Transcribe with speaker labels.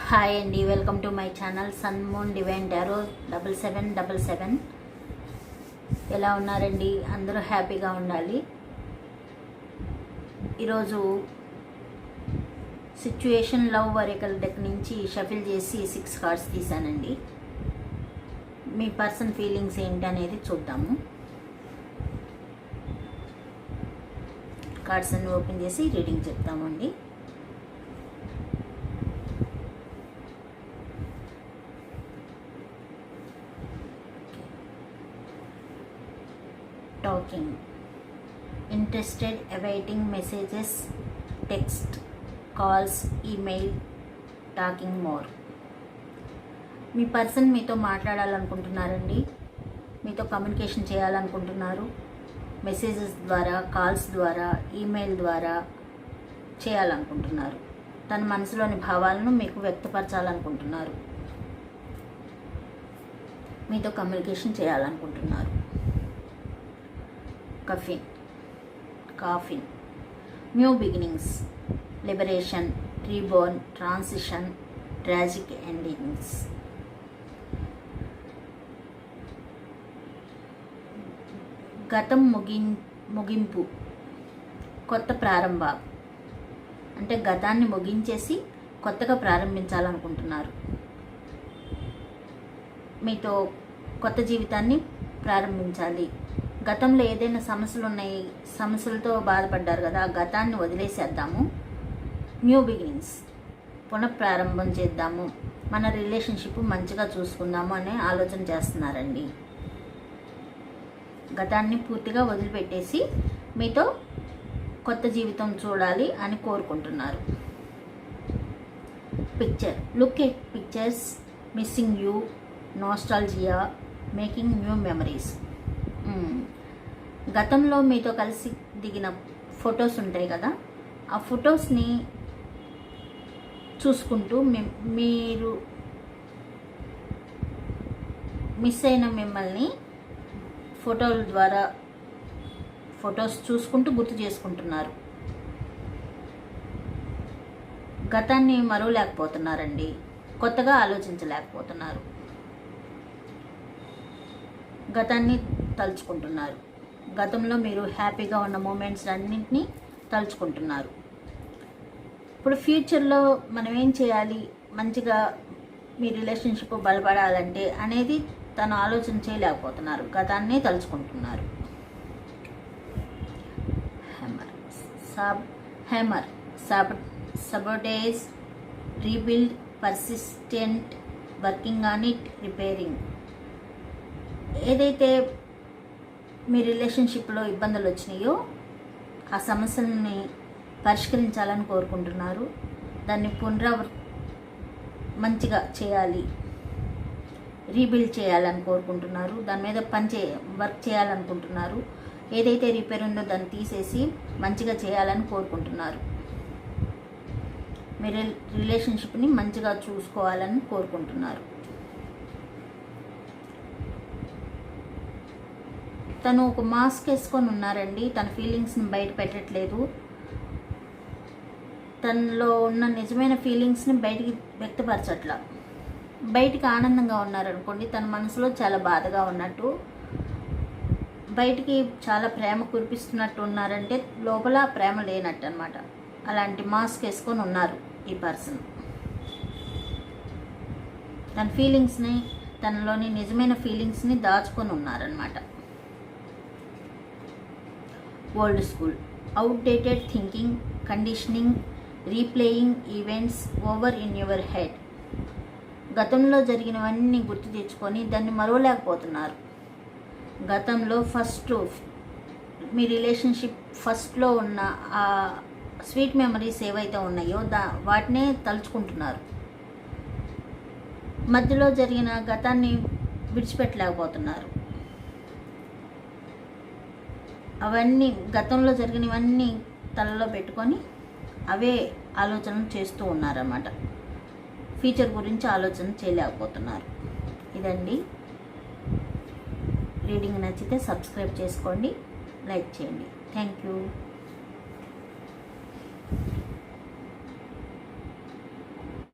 Speaker 1: Hi అండి, welcome to my channel sun moon divine tarot 7777. ఎలా ఉన్నారండి? అందరూ హ్యాపీగా ఉండాలి. ఈరోజు సిచ్యుయేషన్ లవ్ వరేకల్ డెక్ నుంచి షఫిల్ చేసి 6 కార్డ్స్ తీసానండి. మీ పర్సన్ ఫీలింగ్స్ ఏంటి అనేది చూద్దాము. కార్డ్స్ అన్ని ఓపెన్ చేసి రీడింగ్ చెప్తామండి. Talking, interested, awaiting messages, text, calls, email, talking more. మీ పర్సన్ మీతో మాట్లాడాలనుకుంటున్నారండి, మీతో కమ్యూనికేషన్ చేయాలనుకుంటున్నారు. మెసేజెస్ ద్వారా, కాల్స్ ద్వారా, ఈమెయిల్ ద్వారా చేయాలనుకుంటున్నారు. తన మనసులోని భావాలను మీకు వ్యక్తపరచాలనుకుంటున్నారు. మీతో కమ్యూనికేషన్ చేయాలనుకుంటున్నారు. Coffin, new beginnings, liberation, reborn, transition, tragic endings. గతం ముగింపు, కొత్త ప్రారంభ, అంటే గతాన్ని ముగించేసి కొత్తగా ప్రారంభించాలనుకుంటున్నారు. మీతో కొత్త జీవితాన్ని ప్రారంభించాలి. గతంలో ఏదైనా సమస్యలు ఉన్నాయి, సమస్యలతో బాధపడ్డారు కదా, ఆ గతాన్ని వదిలేసేద్దాము. న్యూ బిగినింగ్స్, పునఃప్రారంభం చేద్దాము, మన రిలేషన్షిప్ మంచిగా చూసుకుందాము అనే ఆలోచన చేస్తున్నారండి. గతాన్ని పూర్తిగా వదిలిపెట్టేసి మీతో కొత్త జీవితం చూడాలి అని కోరుకుంటున్నారు. Look at pictures, missing you, nostalgia, making new memories. గతంలో మీతో కలిసి దిగిన ఫొటోస్ ఉంటాయి కదా, ఆ ఫొటోస్ని చూసుకుంటూ మీరు మిస్ అయిన మిమ్మల్ని ఫోటోల ద్వారా ఫొటోస్ చూసుకుంటూ గుర్తు చేసుకుంటున్నారు. గతాన్ని మరవలేకపోతున్నారండి, కొత్తగా ఆలోచించలేకపోతున్నారు. గతాన్ని తలుచుకుంటున్నారు. గతంలో మీరు హ్యాపీగా ఉన్న మూమెంట్స్ అన్నింటినీ తలుచుకుంటున్నారు. ఇప్పుడు ఫ్యూచర్లో మనం ఏం చేయాలి, మంచిగా మీ రిలేషన్షిప్ బలపడాలంటే అనేది తను ఆలోచన చేయలేకపోతున్నారు, గతాన్నే తలుచుకుంటున్నారు. Sabotage, rebuild, persistent, working on it, repairing. ఏదైతే మీ రిలేషన్షిప్లో ఇబ్బందులు వచ్చినాయో ఆ సమస్యలని పరిష్కరించాలని కోరుకుంటున్నారు. దాన్ని మంచిగా చేయాలి, రీబిల్డ్ చేయాలని కోరుకుంటున్నారు. దాని మీద వర్క్ చేయాలనుకుంటున్నారు. ఏదైతే రిపేర్ ఉందో దాన్ని తీసేసి మంచిగా చేయాలని కోరుకుంటున్నారు. మీ రిలేషన్షిప్ని మంచిగా చూసుకోవాలని కోరుకుంటున్నారు. తను ఒక మాస్క్ వేసుకొని ఉన్నారండి. తన ఫీలింగ్స్ని బయట పెట్టట్లేదు. తనలో ఉన్న నిజమైన ఫీలింగ్స్ని బయటికి వ్యక్తపరచట్లా. బయటికి ఆనందంగా ఉన్నారనుకోండి, తన మనసులో చాలా బాధగా ఉన్నట్టు, బయటికి చాలా ప్రేమ కురిపిస్తున్నట్టు ఉన్నారంటే లోపల ప్రేమ లేనట్టు అనమాట. అలాంటి మాస్క్ వేసుకొని ఉన్నారు ఈ పర్సన్. తన ఫీలింగ్స్ని, తనలోని నిజమైన ఫీలింగ్స్ని దాచుకొని ఉన్నారనమాట. Old school, outdated thinking, conditioning, రీప్లేయింగ్ events over in your head. గతంలో జరిగినవన్నీ గుర్తు తెచ్చుకొని దాన్ని మరవలేకపోతున్నారు. గతంలో మీ రిలేషన్షిప్ ఫస్ట్లో ఉన్న ఆ స్వీట్ మెమరీస్ ఏవైతే ఉన్నాయో వాటినే తలుచుకుంటున్నారు. మధ్యలో జరిగిన గతాన్ని విడిచిపెట్టలేకపోతున్నారు. అవన్నీ గతంలో జరిగినవన్నీ తలలో పెట్టుకొని అవే ఆలోచనలు చేస్తూ ఉన్నారన్నమాట. ఫ్యూచర్ గురించి ఆలోచన చేయలేకపోతున్నారు. ఇదండి రీడింగ్. నచ్చితే సబ్స్క్రైబ్ చేసుకోండి, లైక్ చేయండి. Thank you.